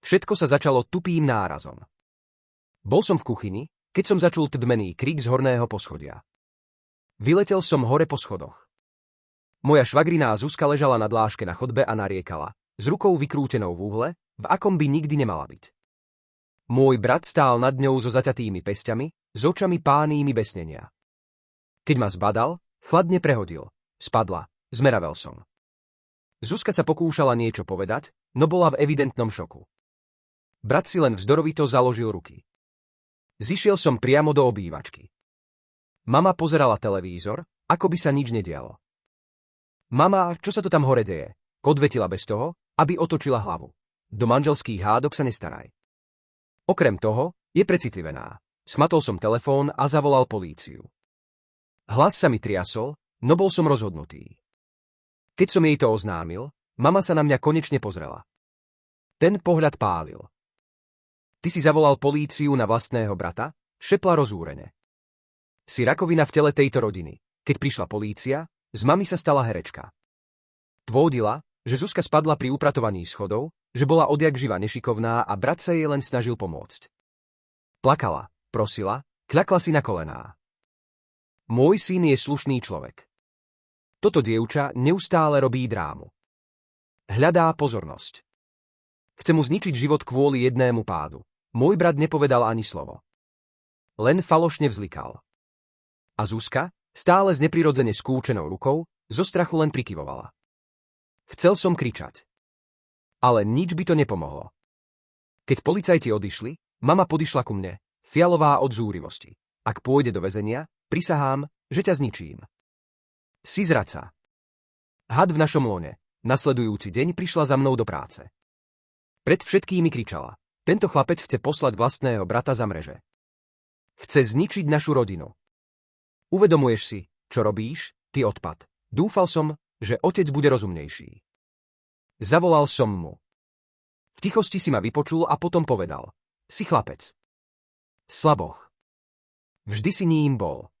Všetko sa začalo tupým nárazom. Bol som v kuchyni, keď som začul tdmený krik z horného poschodia. Vyletel som hore po schodoch. Moja švagriná Zuzka ležala na dláške na chodbe a nariekala, s rukou vykrútenou v úhle, v akom by nikdy nemala byť. Môj brat stál nad ňou so zaťatými pesťami, s očami pánými besnenia. Keď ma zbadal, chladne prehodil. Spadla, zmeravel som. Zuzka sa pokúšala niečo povedať, no bola v evidentnom šoku. Brat si len vzdorovito založil ruky. Zišiel som priamo do obývačky. Mama pozerala televízor, ako by sa nič nedialo. Mama, čo sa to tam hore deje? Odvetila bez toho, aby otočila hlavu. Do manželských hádok sa nestaraj. Okrem toho, je precitlivená. Smatol som telefón a zavolal políciu. Hlas sa mi triasol, no bol som rozhodnutý. Keď som jej to oznámil, mama sa na mňa konečne pozrela. Ten pohľad pálil. Ty si zavolal políciu na vlastného brata? Šepla rozúrene. Si rakovina v tele tejto rodiny. Keď prišla polícia, z mami sa stala herečka. Tvódila, že Zuzka spadla pri upratovaní schodov, že bola odjak živa nešikovná a brat sa jej len snažil pomôcť. Plakala, prosila, kľakla si na kolená. Môj syn je slušný človek. Toto dievča neustále robí drámu. Hľadá pozornosť. Chce mu zničiť život kvôli jednému pádu. Môj brat nepovedal ani slovo. Len falošne vzlikal. A Zuzka, stále s neprirodzene skúčenou rukou, zo strachu len prikyvovala. Chcel som kričať. Ale nič by to nepomohlo. Keď policajti odišli, mama podišla ku mne, fialová od zúrivosti. Ak pôjde do väzenia, prisahám, že ťa zničím. Si zradca. Had v našom lone. Nasledujúci deň prišla za mnou do práce. Pred všetkými kričala. Tento chlapec chce poslať vlastného brata za mreže. Chce zničiť našu rodinu. Uvedomuješ si, čo robíš, ty odpad. Dúfal som, že otec bude rozumnejší. Zavolal som mu. V tichosti si ma vypočul a potom povedal. Si chlapec. Slaboch. Vždy si ním bol.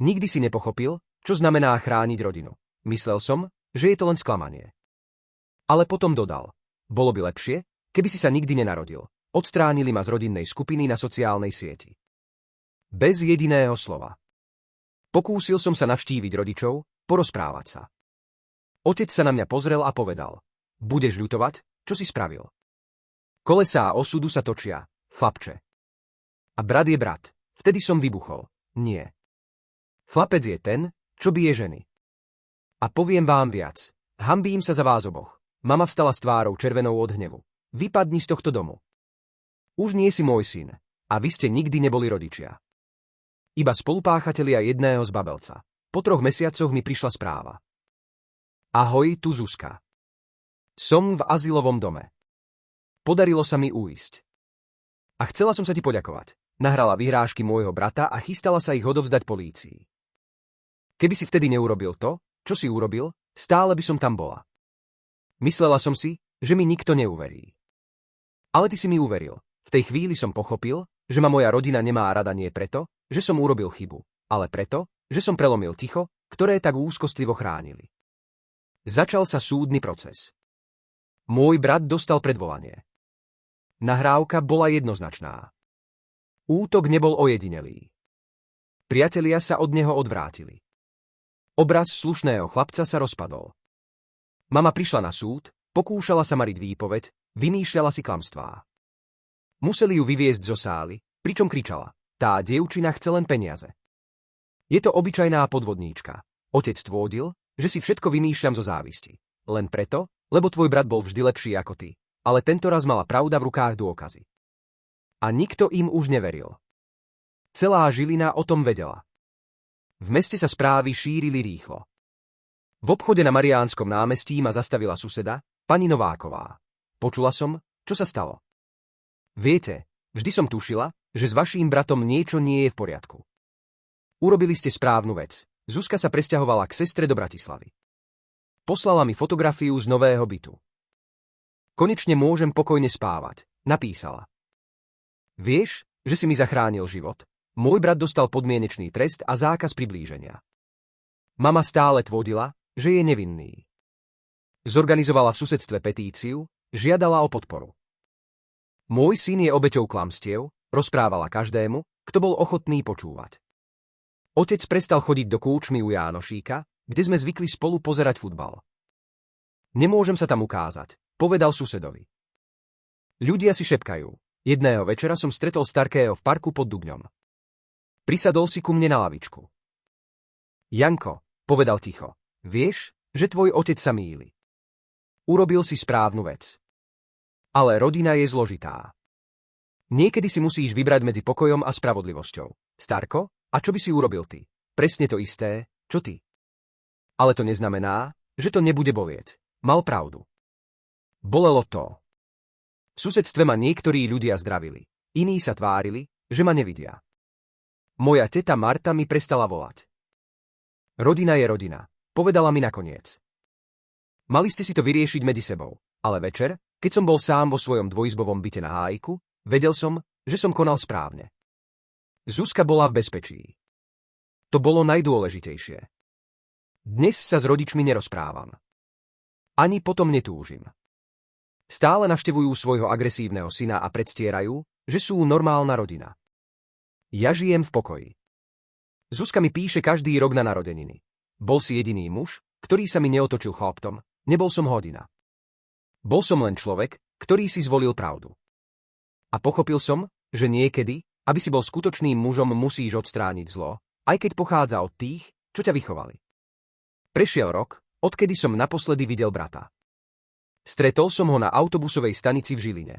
Nikdy si nepochopil, čo znamená chrániť rodinu. Myslel som, že je to len sklamanie. Ale potom dodal. Bolo by lepšie, keby si sa nikdy nenarodil. Odstránili ma z rodinnej skupiny na sociálnej sieti. Bez jediného slova. Pokúsil som sa navštíviť rodičov, porozprávať sa. Otec sa na mňa pozrel a povedal. Budeš ľutovať, čo si spravil. Kolesá osudu sa točia, chlapče. A brat je brat. Vtedy som vybuchol. Nie. Chlapec je ten, čo bije ženy. A poviem vám viac. Hanbím sa za vás oboch. Mama vstala s tvárou červenou od hnevu. Vypadni z tohto domu. Už nie si môj syn. A vy ste nikdy neboli rodičia. Iba spolupáchatelia jedného z Babelca. Po 3 mesiacoch mi prišla správa. Ahoj, tu Zuzka. Som v azylovom dome. Podarilo sa mi uísť. A chcela som sa ti poďakovať. Nahrala vyhrážky môjho brata a chystala sa ich odovzdať polícii. Keby si vtedy neurobil to, čo si urobil, stále by som tam bola. Myslela som si, že mi nikto neuverí. Ale ty si mi uveril. V tej chvíli som pochopil, že ma moja rodina nemá rada nie preto, že som urobil chybu, ale preto, že som prelomil ticho, ktoré tak úzkostlivo chránili. Začal sa súdny proces. Môj brat dostal predvolanie. Nahrávka bola jednoznačná. Útok nebol ojedinelý. Priatelia sa od neho odvrátili. Obraz slušného chlapca sa rozpadol. Mama prišla na súd, pokúšala sa mariť výpoveď, vymýšľala si klamstvá. Museli ju vyviesť zo sály, pričom kričala. Tá dievčina chce len peniaze. Je to obyčajná podvodníčka. Otec tvrdil, že si všetko vymýšľam zo závisti. Len preto, lebo tvoj brat bol vždy lepší ako ty. Ale tento raz mala pravda v rukách dôkazy. A nikto im už neveril. Celá Žilina o tom vedela. V meste sa správy šírili rýchlo. V obchode na Mariánskom námestí ma zastavila suseda, pani Nováková. Počula som, čo sa stalo. Viete, vždy som tušila, že s vaším bratom niečo nie je v poriadku. Urobili ste správnu vec. Zuzka sa presťahovala k sestre do Bratislavy. Poslala mi fotografiu z nového bytu. Konečne môžem pokojne spávať, napísala. Vieš, že si mi zachránil život? Môj brat dostal podmienečný trest a zákaz priblíženia. Mama stále tvrdila, že je nevinný. Zorganizovala v susedstve petíciu, žiadala o podporu. Môj syn je obeťou klamstiev, rozprávala každému, kto bol ochotný počúvať. Otec prestal chodiť do kúčmy u Jánošíka, kde sme zvykli spolu pozerať futbal. Nemôžem sa tam ukázať, povedal susedovi. Ľudia si šepkajú. Jedného večera som stretol Starkého v parku pod Dubňom. Prisadol si ku mne na lavičku. Janko, povedal ticho, vieš, že tvoj otec sa mýli. Urobil si správnu vec. Ale rodina je zložitá. Niekedy si musíš vybrať medzi pokojom a spravodlivosťou. Starko, a čo by si urobil ty? Presne to isté, čo ty. Ale to neznamená, že to nebude bolieť. Mal pravdu. Bolelo to. V susedstve ma niektorí ľudia zdravili. Iní sa tvárili, že ma nevidia. Moja teta Marta mi prestala volať. Rodina je rodina, povedala mi nakoniec. Mali ste si to vyriešiť medzi sebou, ale večer, keď som bol sám vo svojom dvojizbovom byte na Hájku, vedel som, že som konal správne. Zuzka bola v bezpečí. To bolo najdôležitejšie. Dnes sa s rodičmi nerozprávam. Ani potom netúžim. Stále navštevujú svojho agresívneho syna a predstierajú, že sú normálna rodina. Ja žijem v pokoji. Zuzka mi píše každý rok na narodeniny. Bol si jediný muž, ktorý sa mi neotočil chĺptom, nebol som hodina. Bol som len človek, ktorý si zvolil pravdu. A pochopil som, že niekedy, aby si bol skutočným mužom, musíš odstrániť zlo, aj keď pochádza od tých, čo ťa vychovali. Prešiel rok, odkedy som naposledy videl brata. Stretol som ho na autobusovej stanici v Žiline.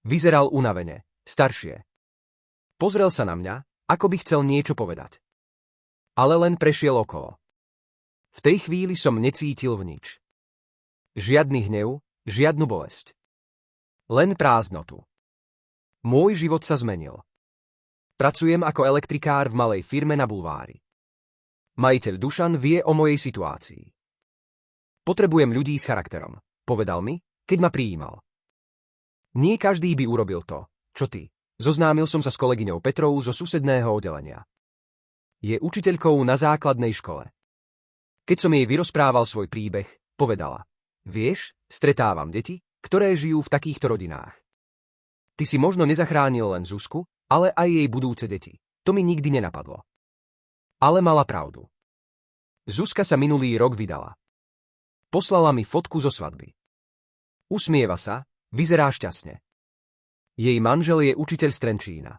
Vyzeral unavene, staršie. Pozrel sa na mňa, ako by chcel niečo povedať. Ale len prešiel okolo. V tej chvíli som necítil v nič. Žiadny hnev, žiadnu bolesť. Len prázdnotu. Môj život sa zmenil. Pracujem ako elektrikár v malej firme na bulvári. Majiteľ Dušan vie o mojej situácii. Potrebujem ľudí s charakterom, povedal mi, keď ma prijímal. Nie každý by urobil to, čo ty. Zoznámil som sa s kolegyňou Petrou zo susedného oddelenia. Je učiteľkou na základnej škole. Keď som jej vyrozprával svoj príbeh, povedala: vieš, stretávam deti, ktoré žijú v takýchto rodinách. Ty si možno nezachránil len Zuzku, ale aj jej budúce deti. To mi nikdy nenapadlo. Ale mala pravdu. Zuzka sa minulý rok vydala. Poslala mi fotku zo svadby. Usmieva sa, vyzerá šťastne. Jej manžel je učiteľ z Trenčína.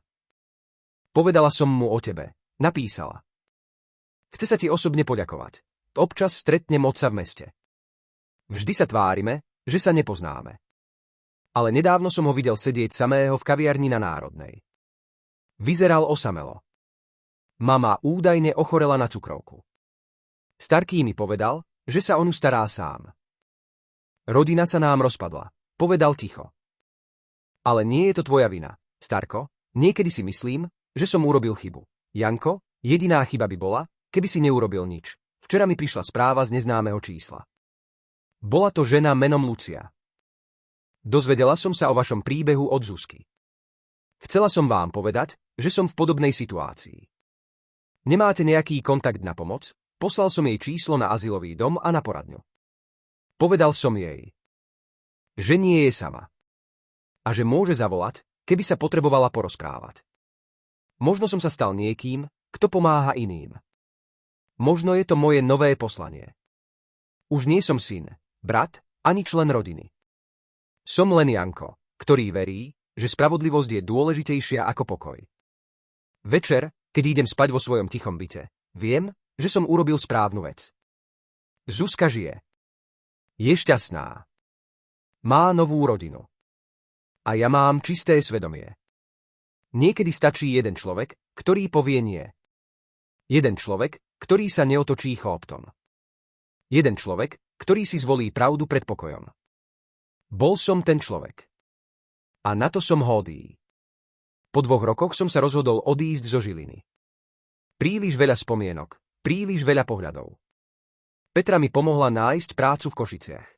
Povedala som mu o tebe, napísala. Chce sa ti osobne poďakovať. Občas stretnem otca v meste. Vždy sa tvárime, že sa nepoznáme. Ale nedávno som ho videl sedieť samého v kaviarni na Národnej. Vyzeral osamelo. Mama údajne ochorela na cukrovku. Starký mi povedal, že sa o ňu stará sám. Rodina sa nám rozpadla, povedal ticho. Ale nie je to tvoja vina, Starko, niekedy si myslím, že som urobil chybu. Janko, jediná chyba by bola, keby si neurobil nič. Včera mi prišla správa z neznámeho čísla. Bola to žena menom Lucia. Dozvedela som sa o vašom príbehu od Zuzky. Chcela som vám povedať, že som v podobnej situácii. Nemáte nejaký kontakt na pomoc? Poslal som jej číslo na azylový dom a na poradňu. Povedal som jej, že nie je sama. A že môže zavolať, keby sa potrebovala porozprávať. Možno som sa stal niekým, kto pomáha iným. Možno je to moje nové poslanie. Už nie som syn, brat, ani člen rodiny. Som len Janko, ktorý verí, že spravodlivosť je dôležitejšia ako pokoj. Večer, keď idem spať vo svojom tichom byte, viem, že som urobil správnu vec. Zuzka žije. Je šťastná. Má novú rodinu. A ja mám čisté svedomie. Niekedy stačí jeden človek, ktorý povie nie. Jeden človek, ktorý sa neotočí chĺptom. Jeden človek, ktorý si zvolí pravdu pred pokojom. Bol som ten človek. A na to som hodný. Po 2 rokoch som sa rozhodol odísť zo Žiliny. Príliš veľa spomienok, príliš veľa pohľadov. Petra mi pomohla nájsť prácu v Košiciach.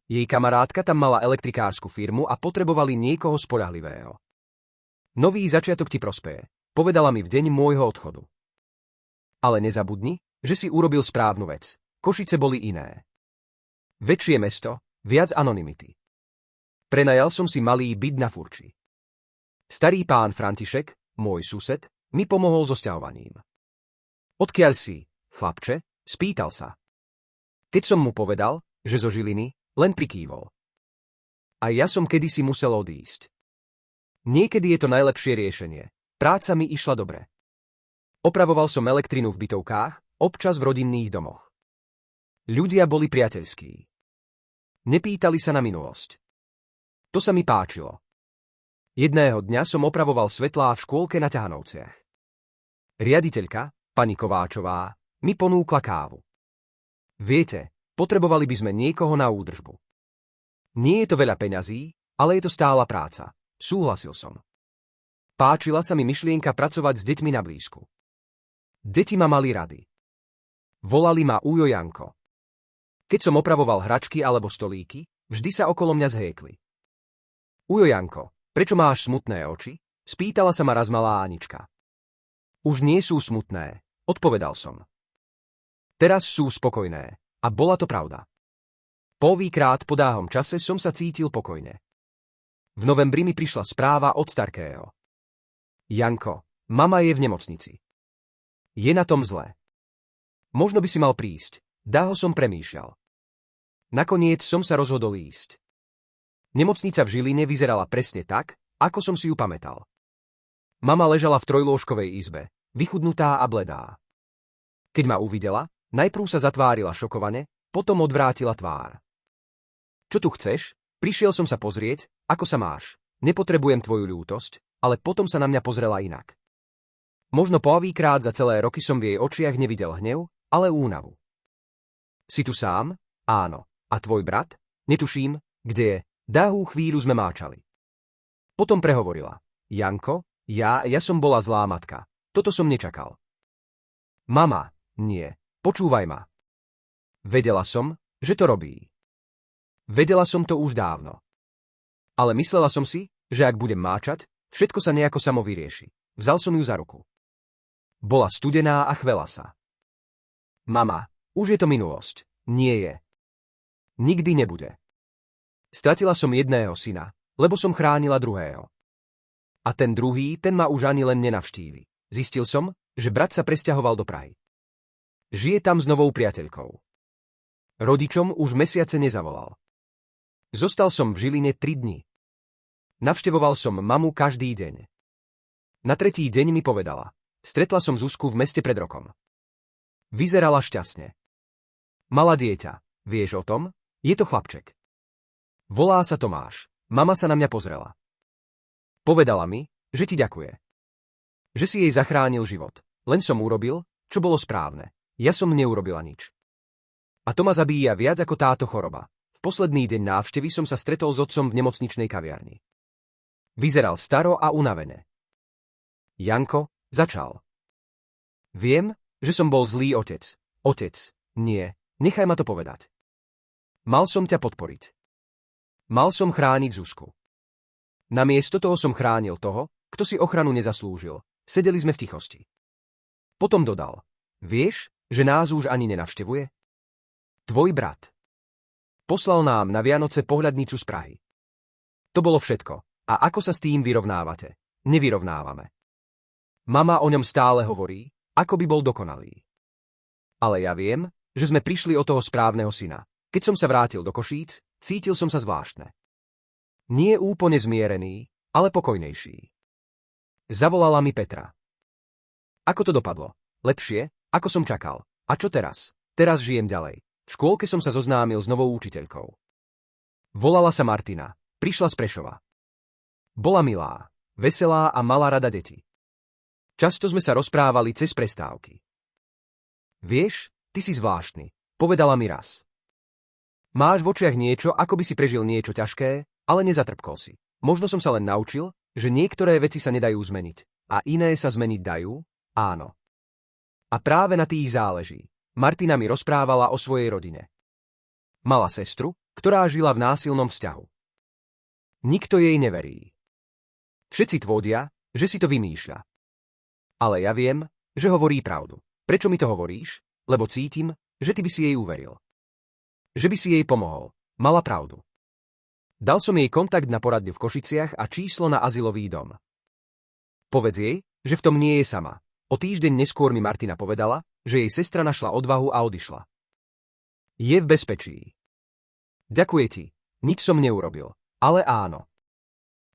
Jej kamarátka tam mala elektrikársku firmu a potrebovali niekoho spoľahlivého. Nový začiatok ti prospeje, povedala mi v deň môjho odchodu. Ale nezabudni, že si urobil správnu vec. Košice boli iné. Väčšie mesto, viac anonymity. Prenajal som si malý byt na Furči. Starý pán František, môj sused, mi pomohol so sťahovaním. Odkiaľ si, chlapče? Spýtal sa. Keď som mu povedal, že zo Žiliny, len prikývol. A ja som kedysi musel odísť. Niekedy je to najlepšie riešenie. Práca mi išla dobre. Opravoval som elektrinu v bytovkách, občas v rodinných domoch. Ľudia boli priateľskí. Nepýtali sa na minulosť. To sa mi páčilo. Jedného dňa som opravoval svetlá v škôlke na Ťahanovciach. Riaditeľka, pani Kováčová, mi ponúkla kávu. Viete, potrebovali by sme niekoho na údržbu. Nie je to veľa peňazí, ale je to stála práca. Súhlasil som. Páčila sa mi myšlienka pracovať s deťmi na blízku. Deti ma mali rady. Volali ma Ujo Janko. Keď som opravoval hračky alebo stolíky, vždy sa okolo mňa zhékli. Ujo Janko, prečo máš smutné oči? Spýtala sa ma raz malá Anička. Už nie sú smutné, odpovedal som. Teraz sú spokojné. A bola to pravda. Povíkrát po dlhom čase som sa cítil pokojne. V novembri mi prišla správa od Starkého. Janko, mama je v nemocnici. Je na tom zle. Možno by si mal prísť, dlho som premýšľal. Nakoniec som sa rozhodol ísť. Nemocnica v Žiline vyzerala presne tak, ako som si ju pamätal. Mama ležala v trojlôžkovej izbe, vychudnutá a bledá. Keď ma uvidela, najprv sa zatvárila šokovane, potom odvrátila tvár. Čo tu chceš? Prišiel som sa pozrieť, ako sa máš. Nepotrebujem tvoju ľútosť, ale potom sa na mňa pozrela inak. Možno poavýkrát za celé roky som v jej očiach nevidel hnev, ale únavu. Si tu sám? Áno. A tvoj brat? Netuším, kde je. Dlhú chvíľu sme máčali. Potom prehovorila. Janko, ja som bola zlá matka. Toto som nečakal. Mama, nie. Počúvaj ma. Vedela som, že to robí. Vedela som to už dávno. Ale myslela som si, že ak budem máčať, všetko sa nejako samo vyrieši. Vzal som ju za ruku. Bola studená a chvela sa. Mama, už je to minulosť. Nie je. Nikdy nebude. Stratila som jedného syna, lebo som chránila druhého. A ten druhý, ten ma už ani len nenavštívi. Zistil som, že brat sa presťahoval do Prahy. Žije tam s novou priateľkou. Rodičom už mesiace nezavolal. Zostal som v Žiline 3 dni. Navštevoval som mamu každý deň. Na tretí deň mi povedala. Stretla som Zuzku v meste pred rokom. Vyzerala šťastne. Mala dieťa. Vieš o tom? Je to chlapček. Volá sa Tomáš. Mama sa na mňa pozrela. Povedala mi, že ti ďakuje. Že si jej zachránil život. Len som urobil, čo bolo správne. Ja som neurobila nič. A to ma zabíja viac ako táto choroba. V posledný deň návštevy som sa stretol s otcom v nemocničnej kaviarni. Vyzeral staro a unavene. Janko, začal. Viem, že som bol zlý otec. Otec, nie, nechaj ma to povedať. Mal som ťa podporiť. Mal som chrániť Zuzku. Namiesto toho som chránil toho, kto si ochranu nezaslúžil. Sedeli sme v tichosti. Potom dodal. Vieš, že nás už ani nenavštevuje? Tvoj brat. Poslal nám na Vianoce pohľadnicu z Prahy. To bolo všetko. A ako sa s tým vyrovnávate? Nevyrovnávame. Mama o ňom stále hovorí, ako by bol dokonalý. Ale ja viem, že sme prišli o toho správneho syna. Keď som sa vrátil do Košíc, cítil som sa zvláštne. Nie úplne zmierený, ale pokojnejší. Zavolala mi Petra. Ako to dopadlo? Lepšie, ako som čakal. A čo teraz? Teraz žijem ďalej. V škôlke som sa zoznámil s novou učiteľkou. Volala sa Martina. Prišla z Prešova. Bola milá, veselá a mala rada deti. Často sme sa rozprávali cez prestávky. Vieš, ty si zvláštny, povedala mi raz. Máš v očiach niečo, ako by si prežil niečo ťažké, ale nezatrpkol si. Možno som sa len naučil, že niektoré veci sa nedajú zmeniť, a iné sa zmeniť dajú, áno. A práve na tých záleží. Martina mi rozprávala o svojej rodine. Mala sestru, ktorá žila v násilnom vzťahu. Nikto jej neverí. Všetci tvrdia, že si to vymýšľa. Ale ja viem, že hovorí pravdu. Prečo mi to hovoríš? Lebo cítim, že ty by si jej uveril. Že by si jej pomohol. Mala pravdu. Dal som jej kontakt na poradňu v Košiciach a číslo na azylový dom. Povedz jej, že v tom nie je sama. O týždeň neskôr mi Martina povedala, že jej sestra našla odvahu a odišla. Je v bezpečí. Ďakujem ti, nič som neurobil, ale áno.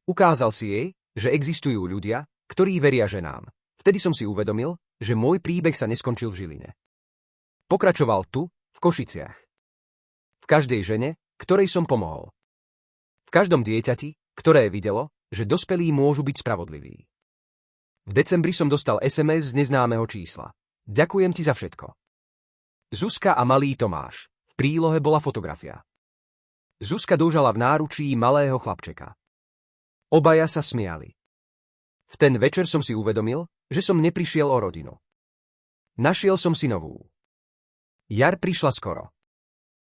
Ukázal si jej, že existujú ľudia, ktorí veria ženám. Vtedy som si uvedomil, že môj príbeh sa neskončil v Žiline. Pokračoval tu, v Košiciach. V každej žene, ktorej som pomohol. V každom dieťati, ktoré videlo, že dospelí môžu byť spravodliví. V decembri som dostal SMS z neznámeho čísla. Ďakujem ti za všetko. Zuzka a malý Tomáš. V prílohe bola fotografia. Zuzka držala v náručí malého chlapčeka. Obaja sa smiali. V ten večer som si uvedomil, že som neprišiel o rodinu. Našiel som si novú. Jar prišla skoro.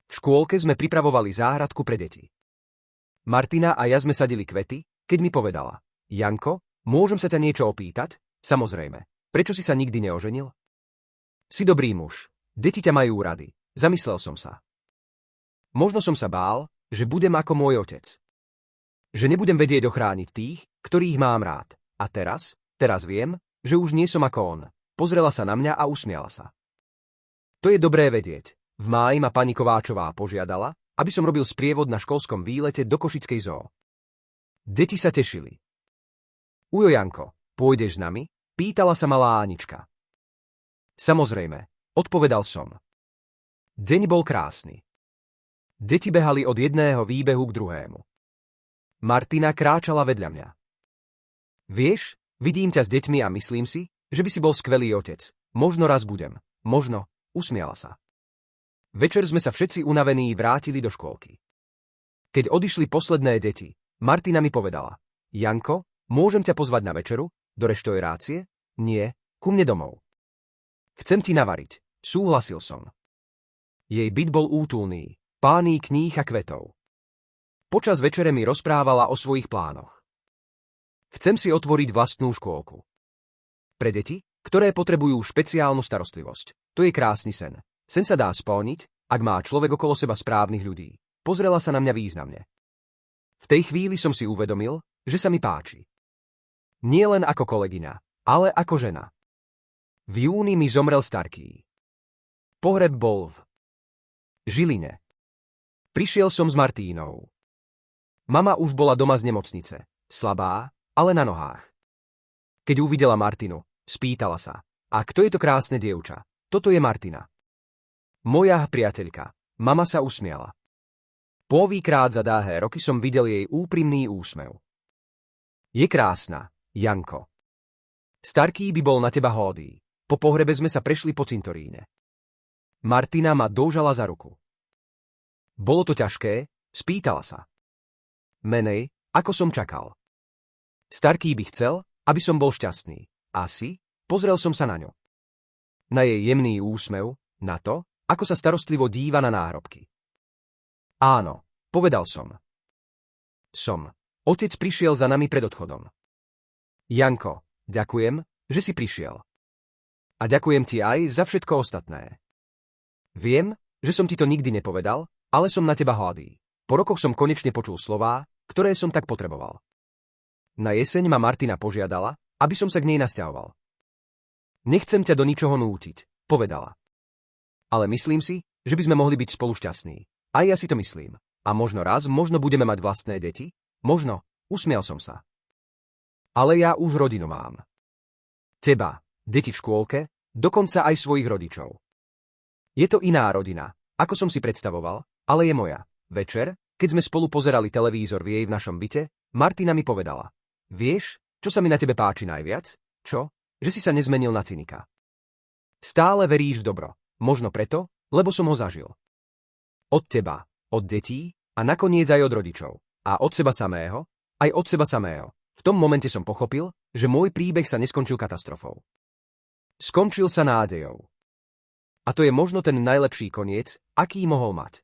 V škôlke sme pripravovali záhradku pre deti. Martina a ja sme sadili kvety, keď mi povedala: Janko, môžem sa ťa niečo opýtať? Samozrejme. Prečo si sa nikdy neoženil? Si dobrý muž. Deti ťa majú rady. Zamyslel som sa. Možno som sa bál, že budem ako môj otec. Že nebudem vedieť ochrániť tých, ktorých mám rád. A teraz viem, že už nie som ako on. Pozrela sa na mňa a usmiala sa. To je dobré vedieť. V máji ma pani Kováčová požiadala, aby som robil sprievod na školskom výlete do Košickej zoo. Deti sa tešili. Ujo Janko, pôjdeš s nami? Pýtala sa malá Anička. Samozrejme, odpovedal som. Deň bol krásny. Deti behali od jedného výbehu k druhému. Martina kráčala vedľa mňa. Vieš, vidím ťa s deťmi a myslím si, že by si bol skvelý otec. Možno raz budem. Možno, usmiala sa. Večer sme sa všetci unavení vrátili do škôlky. Keď odišli posledné deti, Martina mi povedala: Janko, môžem ťa pozvať na večeru? Do reštaurácie? Nie, ku mne domov. Chcem ti navariť. Súhlasil som. Jej byt bol útulný, plný kníh a kvetov. Počas večere mi rozprávala o svojich plánoch. Chcem si otvoriť vlastnú škôlku. Pre deti, ktoré potrebujú špeciálnu starostlivosť. To je krásny sen. Sen sa dá splniť, ak má človek okolo seba správnych ľudí. Pozrela sa na mňa významne. V tej chvíli som si uvedomil, že sa mi páči. Nie len ako kolegyňa, ale ako žena. V júni mi zomrel starký. Pohreb bol v Žiline. Prišiel som s Martínou. Mama už bola doma z nemocnice, slabá, ale na nohách. Keď uvidela Martinu, spýtala sa: A kto je to krásne dievča? Toto je Martina. Moja priateľka. Mama sa usmiala. Povíkrát za dlhé roky som videl jej úprimný úsmev. Je krásna, Janko. Starký by bol na teba hódý. Po pohrebe sme sa prešli po cintoríne. Martina ma dôžala za ruku. Bolo to ťažké? Spýtala sa. Menej, ako som čakal. Starký by chcel, aby som bol šťastný. Asi? Pozrel som sa na ňu. Na jej jemný úsmev, na to, ako sa starostlivo díva na náhrobky. Áno, povedal som. Otec prišiel za nami pred odchodom. Janko, ďakujem, že si prišiel. A ďakujem ti aj za všetko ostatné. Viem, že som ti to nikdy nepovedal, ale som na teba hladý. Po rokoch som konečne počul slová, ktoré som tak potreboval. Na jeseň ma Martina požiadala, aby som sa k nej nasťahoval. Nechcem ťa do ničoho nútiť, povedala. Ale myslím si, že by sme mohli byť spolu šťastní. Aj ja si to myslím. A možno budeme mať vlastné deti? Možno, usmial som sa. Ale ja už rodinu mám. Teba, deti v škôlke, dokonca aj svojich rodičov. Je to iná rodina, ako som si predstavoval, ale je moja. Večer, keď sme spolu pozerali televízor v našom byte, Martina mi povedala: Vieš, čo sa mi na tebe páči najviac? Čo? Že si sa nezmenil na cynika. Stále veríš v dobro. Možno preto, lebo som ho zažil. Od teba, od detí a nakoniec aj od rodičov. A od seba samého, aj od seba samého. V tom momente som pochopil, že môj príbeh sa neskončil katastrofou. Skončil sa nádejou. A to je možno ten najlepší koniec, aký mohol mať.